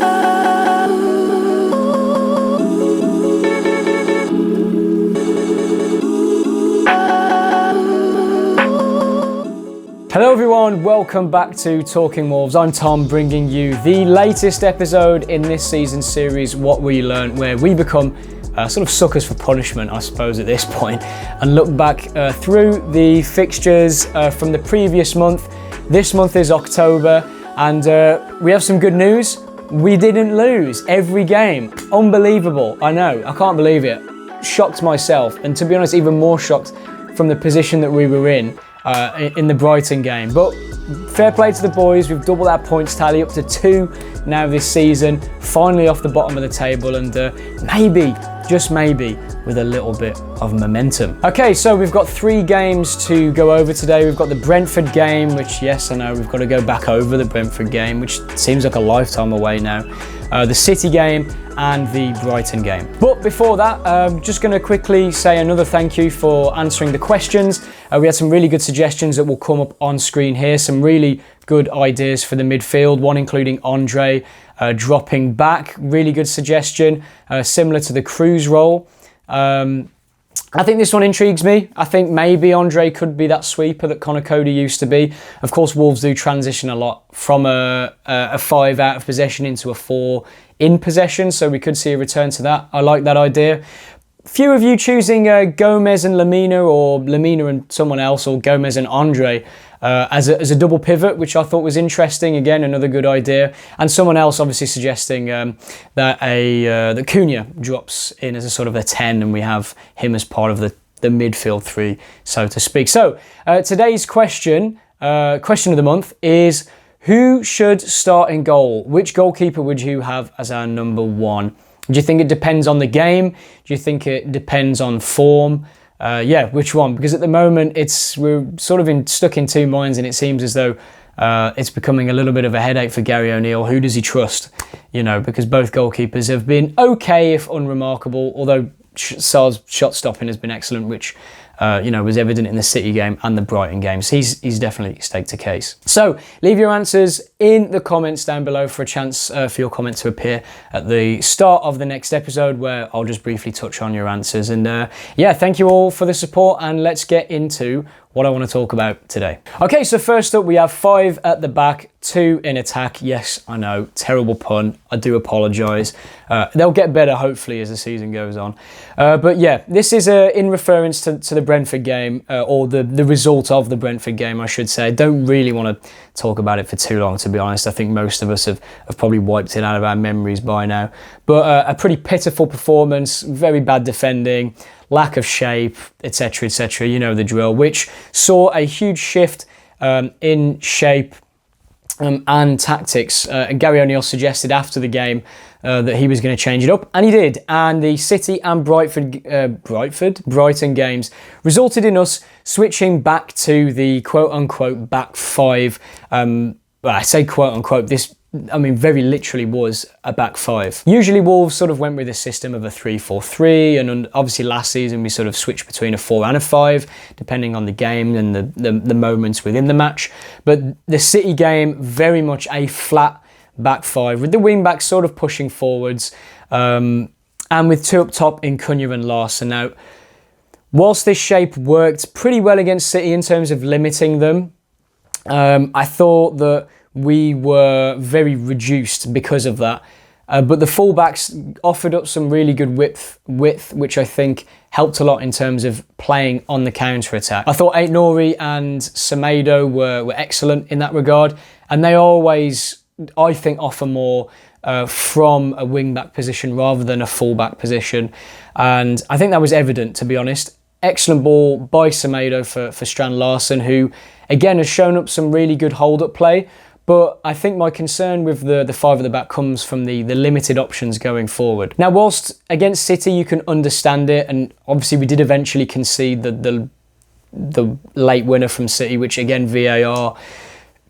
Hello everyone, welcome back to Talking Wolves. I'm Tom, bringing you the latest episode in this season series, What We Learned, where we become sort of suckers for punishment, I suppose, at this point, and look back through the fixtures from the previous month. This month is October, and we have some good news. We didn't lose every game. Unbelievable, I know, I can't believe it. Shocked myself, and to be honest, even more shocked from the position that we were in the Brighton game. But fair play to the boys, we've doubled our points tally up to 2 now this season, finally off the bottom of the table, and maybe, just maybe, with a little bit of momentum. Okay, so we've got 3 games to go over today. We've got the Brentford game, which, yes, I know, we've got to go back over the Brentford game, which seems like a lifetime away now. The City game and the Brighton game. But before that, I'm just going to quickly say another thank you for answering the questions. We had some really good suggestions that will come up on screen here. Some really good ideas for the midfield, one including Andre dropping back. Really good suggestion, similar to the Cruz role. I think this one intrigues me. I think maybe Andre could be that sweeper that Connor Cody used to be. Of course, Wolves do transition a lot from a 5 out of possession into a 4 in possession, so we could see a return to that. I like that idea. Few of you choosing Gomez and Lamina, or Lamina and someone else, or Gomez and Andre as a double pivot, which I thought was interesting. Again, another good idea. And someone else obviously suggesting that Cunha drops in as a sort of a 10, and we have him as part of the midfield 3, so to speak. So today's question of the month is, who should start in goal? Which goalkeeper would you have as our number 1? Do you think it depends on the game? Do you think it depends on form? Yeah, which one? Because at the moment we're sort of stuck in 2 minds, and it seems as though it's becoming a little bit of a headache for Gary O'Neill. Who does he trust? You know, because both goalkeepers have been okay, if unremarkable, although Sarr's shot stopping has been excellent, which was evident in the City game and the Brighton games. He's definitely staked a case. So leave your answers in the comments down below for a chance for your comment to appear at the start of the next episode, where I'll just briefly touch on your answers. And yeah, thank you all for the support, and let's get into what I want to talk about today. Okay, so first up we have 5 at the back, 2 in attack. Yes, I know, terrible pun. I do apologise. They'll get better hopefully as the season goes on. But yeah, this is in reference to the Brentford game, or the result of the Brentford game, I should say. I don't really want to talk about it for too long, to be honest. I think most of us have probably wiped it out of our memories by now. But a pretty pitiful performance, very bad defending, lack of shape, etc., etc. You know the drill, which saw a huge shift in shape and tactics. And Gary O'Neill suggested after the game that he was going to change it up, and he did. And the City and Brighton games resulted in us switching back to the quote-unquote back 5. Well, I say quote-unquote, this, I mean, very literally was a back 5. Usually Wolves sort of went with a system of a 3-4-3, and obviously last season we sort of switched between a 4 and a 5, depending on the game and the moments within the match. But the City game, very much a flat back 5, with the wing backs sort of pushing forwards, and with 2 up top in Cunha and Larson. Now, whilst this shape worked pretty well against City in terms of limiting them, I thought that we were very reduced because of that. But the fullbacks offered up some really good width, which I think helped a lot in terms of playing on the counter-attack. I thought Aït-Nouri and Semedo were excellent in that regard, and they always, I think, offer more from a wing-back position rather than a full-back position. And I think that was evident, to be honest. Excellent ball by Semedo for Strand Larson, who, again, has shown up some really good hold-up play. But I think my concern with the 5 at the back comes from the limited options going forward. Now, whilst against City you can understand it, and obviously we did eventually concede the late winner from City, which again, VAR,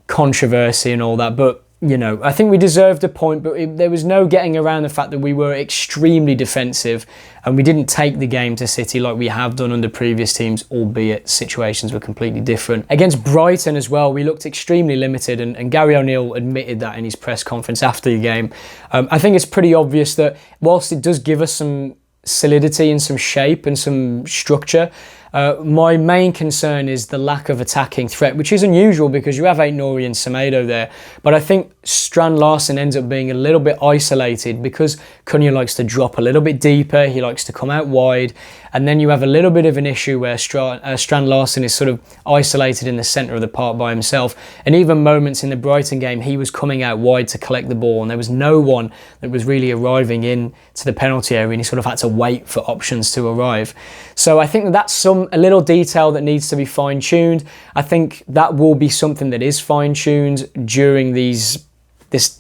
controversy and all that, but I think we deserved a point, but there was no getting around the fact that we were extremely defensive and we didn't take the game to City like we have done under previous teams, albeit situations were completely different. Against Brighton as well, we looked extremely limited, and Gary O'Neill admitted that in his press conference after the game. I think it's pretty obvious that whilst it does give us some solidity and some shape and some structure, my main concern is the lack of attacking threat, which is unusual because you have Aït-Nouri and Semedo there. But I think Strand Larsen ends up being a little bit isolated because Cunha likes to drop a little bit deeper. He likes to come out wide. And then you have a little bit of an issue where Strand Larsen is sort of isolated in the centre of the park by himself. And even moments in the Brighton game, he was coming out wide to collect the ball and there was no one that was really arriving in to the penalty area, and he sort of had to wait for options to arrive. So I think that's a little detail that needs to be fine-tuned. I think that will be something that is fine-tuned during this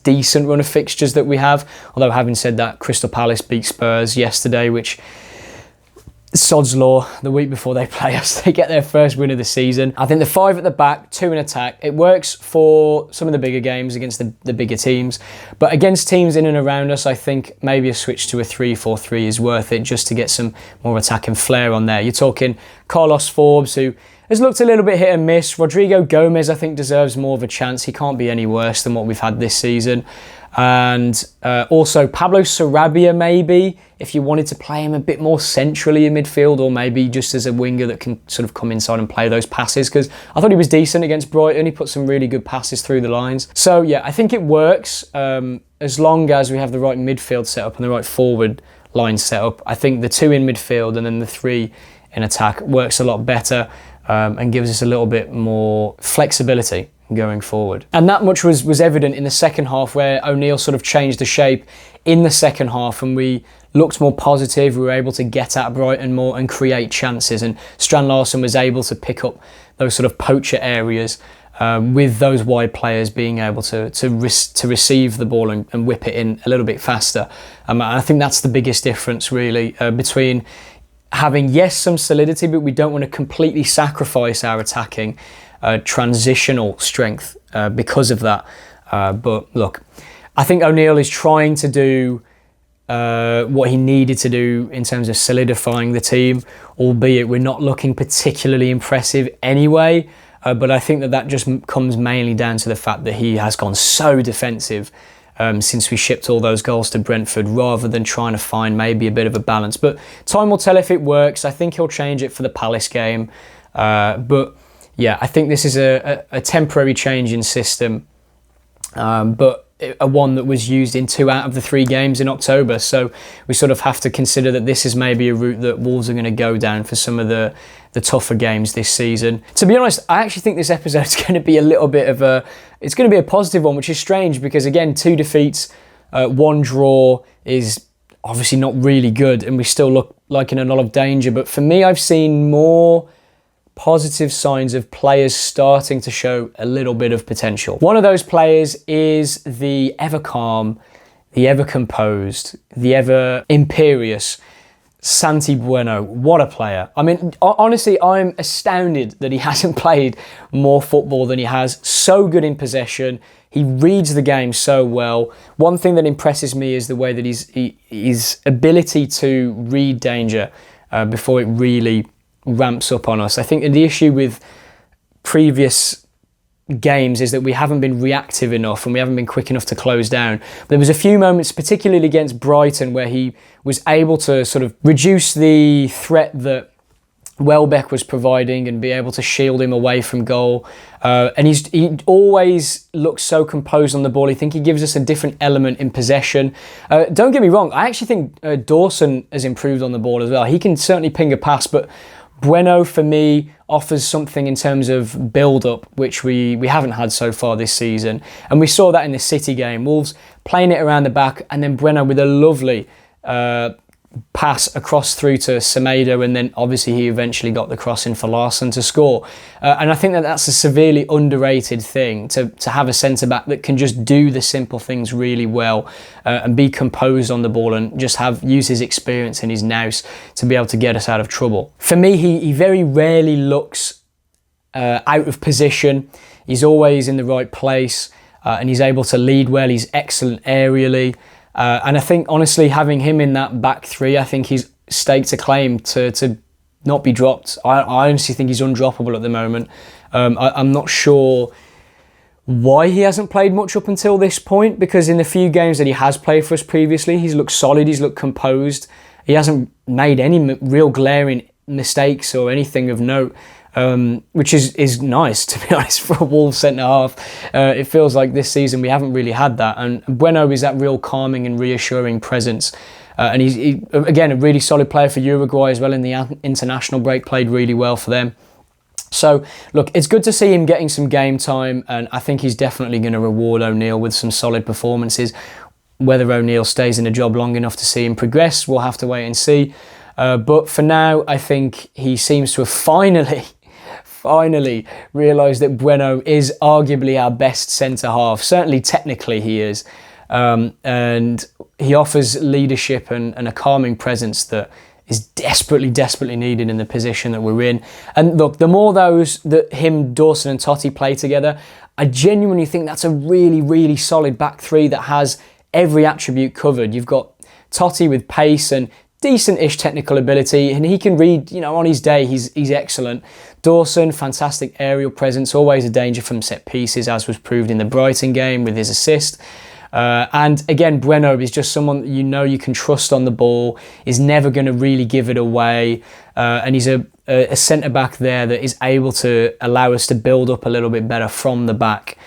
decent run of fixtures that we have. Although having said that, Crystal Palace beat Spurs yesterday, which sod's law, the week before they play us, they get their first win of the season. I think the 5 at the back, 2 in attack, it works for some of the bigger games against the bigger teams. But against teams in and around us, I think maybe a switch to a 3-4-3 is worth it just to get some more attacking flair on there. You're talking Carlos Forbes, who has looked a little bit hit and miss. Rodrigo Gomez, I think, deserves more of a chance. He can't be any worse than what we've had this season. And also Pablo Sarabia, maybe, if you wanted to play him a bit more centrally in midfield, or maybe just as a winger that can sort of come inside and play those passes, because I thought he was decent against Brighton. He put some really good passes through the lines. So yeah, I think it works as long as we have the right midfield set up and the right forward line set up. I think the 2 in midfield and then the 3 in attack works a lot better and gives us a little bit more flexibility going forward. And that much was evident in the second half, where O'Neill sort of changed the shape in the second half and we looked more positive. We were able to get at Brighton more and create chances, and Strand Larsen was able to pick up those sort of poacher areas with those wide players being able to receive the ball and whip it in a little bit faster. And I think that's the biggest difference really between having, yes, some solidity, but we don't want to completely sacrifice our attacking transitional strength because of that. But look, I think O'Neill is trying to do what he needed to do in terms of solidifying the team, albeit we're not looking particularly impressive anyway. But I think that just comes mainly down to the fact that he has gone so defensive since we shipped all those goals to Brentford, rather than trying to find maybe a bit of a balance. But time will tell if it works. I think he'll change it for the Palace game. But yeah, I think this is a temporary change in system, but a one that was used in 2 out of the 3 games in October. So we sort of have to consider that this is maybe a route that Wolves are going to go down for some of the tougher games this season. To be honest, I actually think this episode is going to be a little bit of it's going to be a positive one, which is strange because, again, 2 defeats, 1 draw is obviously not really good and we still look like in a lot of danger. But for me, I've seen more positive signs of players starting to show a little bit of potential. One of those players is the ever calm, the ever composed, the ever imperious Santi Bueno. What a player. I mean, honestly, I'm astounded that he hasn't played more football than he has. So good in possession. He reads the game so well. One thing that impresses me is the way that his ability to read danger before it really ramps up on us. I think the issue with previous games is that we haven't been reactive enough and we haven't been quick enough to close down. There was a few moments, particularly against Brighton, where he was able to sort of reduce the threat that Welbeck was providing and be able to shield him away from goal. And he always looks so composed on the ball. I think he gives us a different element in possession. Don't get me wrong, I actually think Dawson has improved on the ball as well. He can certainly ping a pass, but Bueno, for me, offers something in terms of build-up, which we haven't had so far this season. And we saw that in the City game. Wolves playing it around the back, and then Bueno with a lovely pass across through to Semedo, and then obviously he eventually got the cross in for Larsen to score. And I think that that's a severely underrated thing, to have a centre-back that can just do the simple things really well and be composed on the ball and just use his experience and his nous to be able to get us out of trouble. For me, he very rarely looks out of position. He's always in the right place. and he's able to lead well. He's excellent aerially. And I think, honestly, having him in that back three, I think he's staked a claim to not be dropped. I honestly think he's undroppable at the moment. I'm not sure why he hasn't played much up until this point, because in the few games that he has played for us previously, he's looked solid, he's looked composed. He hasn't made any real glaring mistakes or anything of note, which is nice, to be honest, for a Wolves centre-half. It feels like this season we haven't really had that, and Bueno is that real calming and reassuring presence. And he's again, a really solid player for Uruguay as well in the international break, played really well for them. So, look, it's good to see him getting some game time, and I think he's definitely going to reward O'Neill with some solid performances. Whether O'Neill stays in a job long enough to see him progress, we'll have to wait and see. But for now, I think he seems to have finally realised that Bueno is arguably our best centre-half. Certainly technically he is. And he offers leadership and a calming presence that is desperately needed in the position that we're in. And look, the more those that him, Dawson and Totti play together, I genuinely think that's a really solid back three that has every attribute covered. You've got Totti with pace and decent-ish technical ability, and he can read, on his day, he's excellent. Dawson, fantastic aerial presence, always a danger from set pieces, as was proved in the Brighton game with his assist. And again, Bueno is just someone that you can trust on the ball, is never going to really give it away, and he's a centre-back there that is able to allow us to build up a little bit better from the back,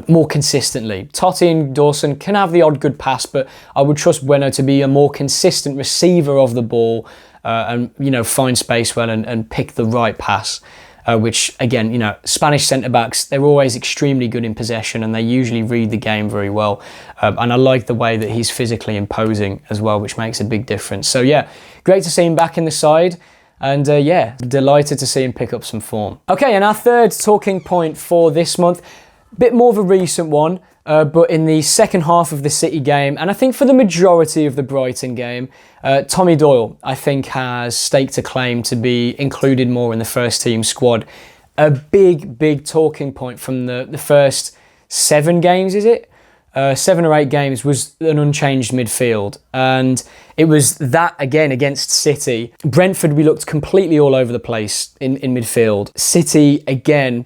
more consistently. Totti and Dawson can have the odd good pass, but I would trust Bueno to be a more consistent receiver of the ball, and find space well and pick the right pass. Which, again, Spanish centre-backs, they're always extremely good in possession and they usually read the game very well. And I like the way that he's physically imposing as well, which makes a big difference. So, yeah, great to see him back in the side. And, delighted to see him pick up some form. Okay, and our third talking point for this month, bit more of a recent one, but in the second half of the City game, and I think for the majority of the Brighton game, Tommy Doyle, I think, has staked a claim to be included more in the first team squad. A big talking point from the first 7 games, is it? 7 or 8 games was an unchanged midfield. And it was that, again, against City. Brentford, we looked completely all over the place in midfield. City, again,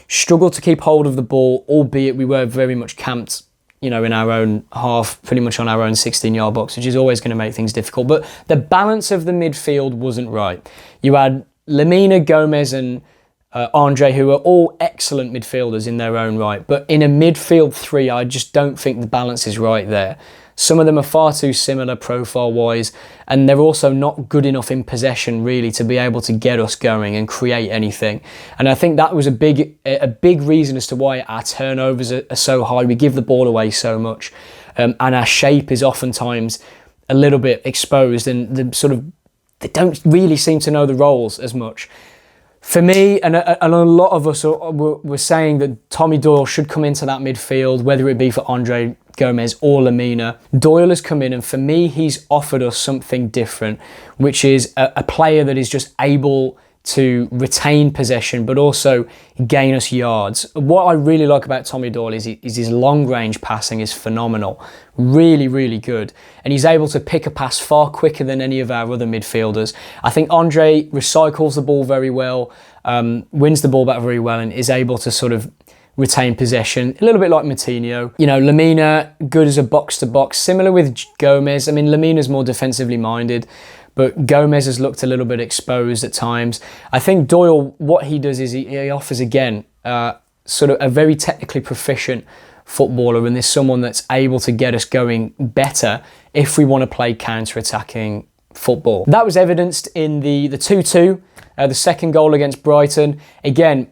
struggled to keep hold of the ball, albeit we were very much camped, in our own half, pretty much on our own 16-yard box, which is always going to make things difficult. But the balance of the midfield wasn't right. You had Lemina, Gomez and Andre, who are all excellent midfielders in their own right. But in a midfield three, I just don't think the balance is right there. Some of them are far too similar profile-wise, and they're also not good enough in possession, really, to be able to get us going and create anything. And I think that was a big reason as to why our turnovers are so high. We give the ball away so much, and our shape is oftentimes a little bit exposed, and they don't really seem to know the roles as much. For me, and a lot of us were saying that Tommy Doyle should come into that midfield, whether it be for Andre, Gomez or Lemina. Doyle has come in, and for me, he's offered us something different, which is a player that is just able to retain possession, but also gain us yards. What I really like about Tommy Doyle is his long-range passing is phenomenal. Really good. And he's able to pick a pass far quicker than any of our other midfielders. I think Andre recycles the ball very well, wins the ball back very well, and is able to sort of retain possession, a little bit like Moutinho. Lemina, good as a box-to-box, similar with Gomez. I mean, Lemina's more defensively minded, but Gomez has looked a little bit exposed at times. I think Doyle, what he does is he offers, again, sort of a very technically proficient footballer, and there's someone that's able to get us going better if we want to play counter-attacking football. That was evidenced in the 2-2, the second goal against Brighton. Again,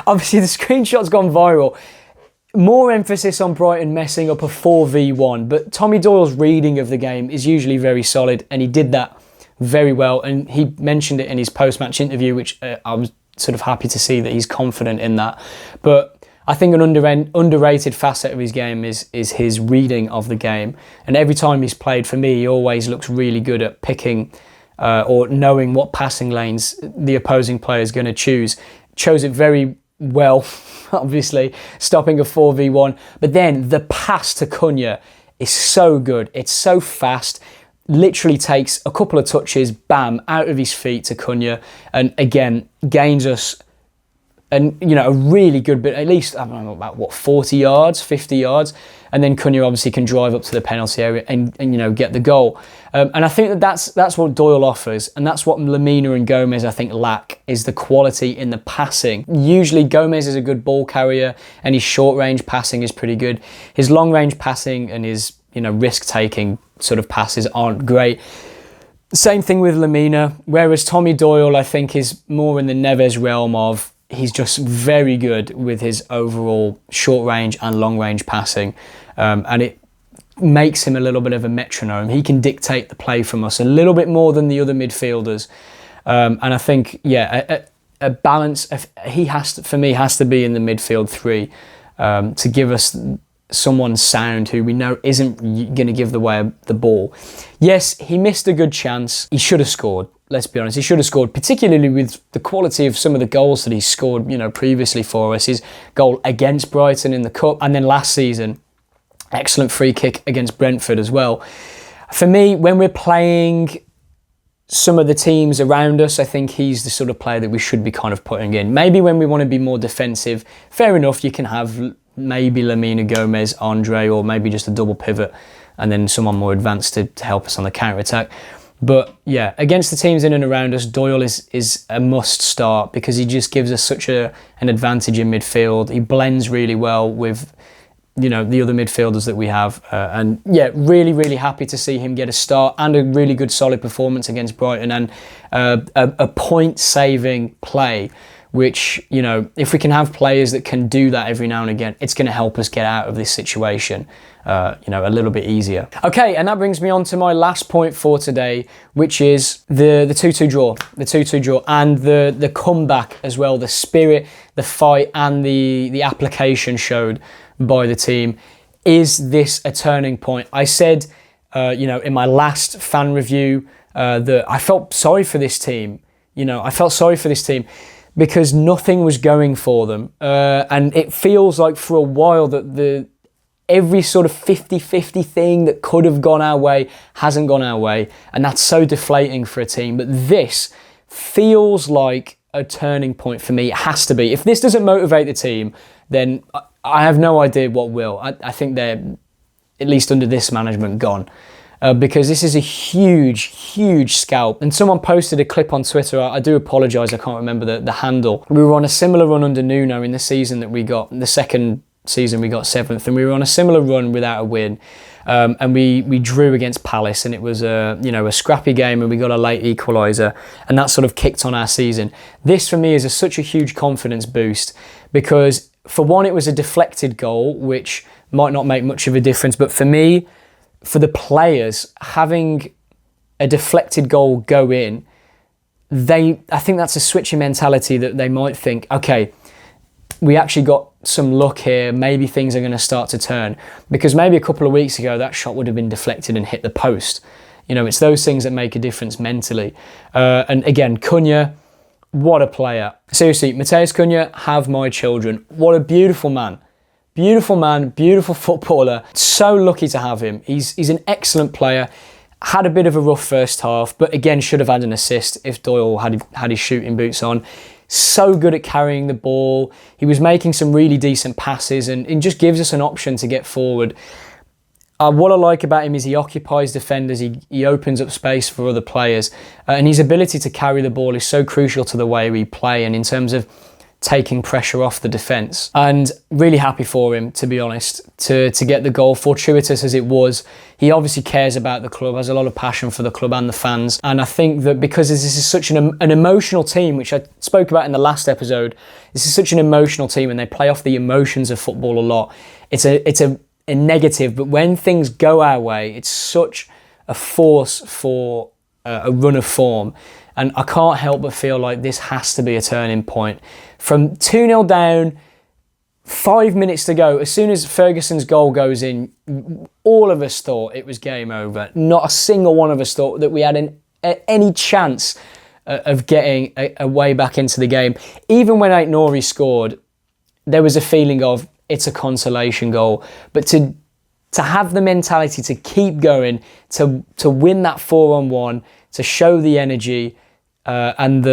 obviously the screenshot's gone viral. More emphasis on Brighton messing up a 4v1, but Tommy Doyle's reading of the game is usually very solid, and he did that very well, and he mentioned it in his post-match interview, which I was sort of happy to see that he's confident in that. But I think an underrated facet of his game is his reading of the game, and every time he's played, for me, he always looks really good at picking or knowing what passing lanes the opposing player is going to choose. Chose it very well, obviously, stopping a 4v1. But then the pass to Cunha is so good. It's so fast. Literally takes a couple of touches, bam, out of his feet to Cunha. And again, gains us a really good bit, at least, I don't know, about 40 yards, 50 yards. And then Cunha obviously can drive up to the penalty area and get the goal. And I think that's what Doyle offers. And that's what Lemina and Gomez, I think, lack, is the quality in the passing. Usually Gomez is a good ball carrier and his short range passing is pretty good. His long range passing and his, risk taking sort of passes aren't great. Same thing with Lemina. Whereas Tommy Doyle, I think, is more in the Neves realm of, he's just very good with his overall short range and long range passing. And it makes him a little bit of a metronome. He can dictate the play from us a little bit more than the other midfielders. And I think, a balance, for me, has to be in the midfield three to give us someone sound who we know isn't going to give away the ball. Yes, he missed a good chance. He should have scored. Let's be honest, he should have scored, particularly with the quality of some of the goals that he scored, previously for us. His goal against Brighton in the Cup, and then last season, excellent free kick against Brentford as well. For me, when we're playing some of the teams around us, I think he's the sort of player that we should be kind of putting in. Maybe when we want to be more defensive, fair enough, you can have maybe Lemina, Gomez, Andre, or maybe just a double pivot, and then someone more advanced to help us on the counter-attack. But yeah, against the teams in and around us, Doyle is a must start because he just gives us such an advantage in midfield. He blends really well with, the other midfielders that we have. And yeah, really, really happy to see him get a start and a really good solid performance against Brighton and a point-saving play, which, if we can have players that can do that every now and again, it's going to help us get out of this situation a little bit easier. Okay, and that brings me on to my last point for today, which is the 2-2 draw. The 2-2 draw and the comeback as well, the spirit, the fight and the application showed by the team. Is this a turning point? I said, in my last fan review that I felt sorry for this team. I felt sorry for this team because nothing was going for them. And it feels like for a while that every sort of 50-50 thing that could have gone our way hasn't gone our way. And that's so deflating for a team. But this feels like a turning point for me. It has to be. If this doesn't motivate the team, then I have no idea what will. I think they're, at least under this management, gone. Because this is a huge, huge scalp. And someone posted a clip on Twitter. I do apologise, I can't remember the handle. We were on a similar run under Nuno in the season that we got, the second season we got 7th, and we were on a similar run without a win. And we drew against Palace, and it was a scrappy game, and we got a late equaliser, and that sort of kicked on our season. This for me is such a huge confidence boost because, for one, it was a deflected goal, which might not make much of a difference, but for me, for the players, having a deflected goal go in, I think that's a switch in mentality that they might think, okay, we actually got some luck here, maybe things are going to start to turn. Because maybe a couple of weeks ago, that shot would have been deflected and hit the post. It's those things that make a difference mentally. And again, Cunha, what a player. Seriously, Matheus Cunha, have my children. What a beautiful man. Beautiful man, beautiful footballer. So lucky to have him. He's an excellent player. Had a bit of a rough first half, but again, should have had an assist if Doyle had his shooting boots on. So good at carrying the ball. He was making some really decent passes and it just gives us an option to get forward. What I like about him is he occupies defenders, he opens up space for other players, and his ability to carry the ball is so crucial to the way we play and in terms of taking pressure off the defence. And really happy for him, to be honest, to get the goal, fortuitous as it was. He obviously cares about the club, has a lot of passion for the club and the fans. And I think that because this is such an emotional team, which I spoke about in the last episode, this is such an emotional team and they play off the emotions of football a lot. It's a negative, but when things go our way, it's such a force for a run of form. And I can't help but feel like this has to be a turning point. From 2-0 down, 5 minutes to go, as soon as Ferguson's goal goes in, all of us thought it was game over. Not a single one of us thought that we had any chance of getting a way back into the game. Even when Aït Nouri scored, there was a feeling of it's a consolation goal. But to have the mentality to keep going, to win that 4-on-1, to show the energy and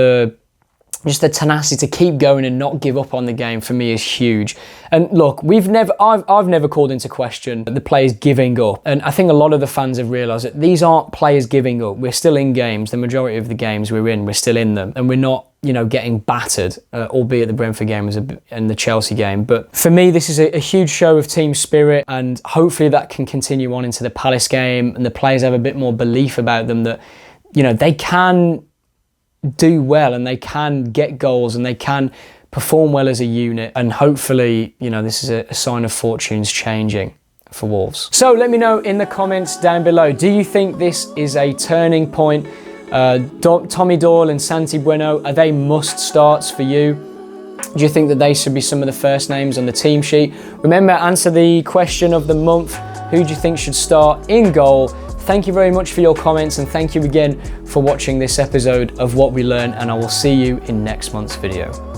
just the tenacity to keep going and not give up on the game, for me is huge. And look, I've never called into question the players giving up. And I think a lot of the fans have realised that these aren't players giving up. We're still in games. The majority of the games we're still in them. And we're not, getting battered, albeit the Brentford game and the Chelsea game. But for me, this is a huge show of team spirit, and hopefully that can continue on into the Palace game, and the players have a bit more belief about them that, they can do well and they can get goals and they can perform well as a unit. And hopefully, this is a sign of fortunes changing for Wolves. So let me know in the comments down below, do you think this is a turning point? Tommy Doyle and Santi Bueno, are they must starts for you? Do you think that they should be some of the first names on the team sheet? Remember, answer the question of the month. Who do you think should start in goal? Thank you very much for your comments, and thank you again for watching this episode of What We Learn, and I will see you in next month's video.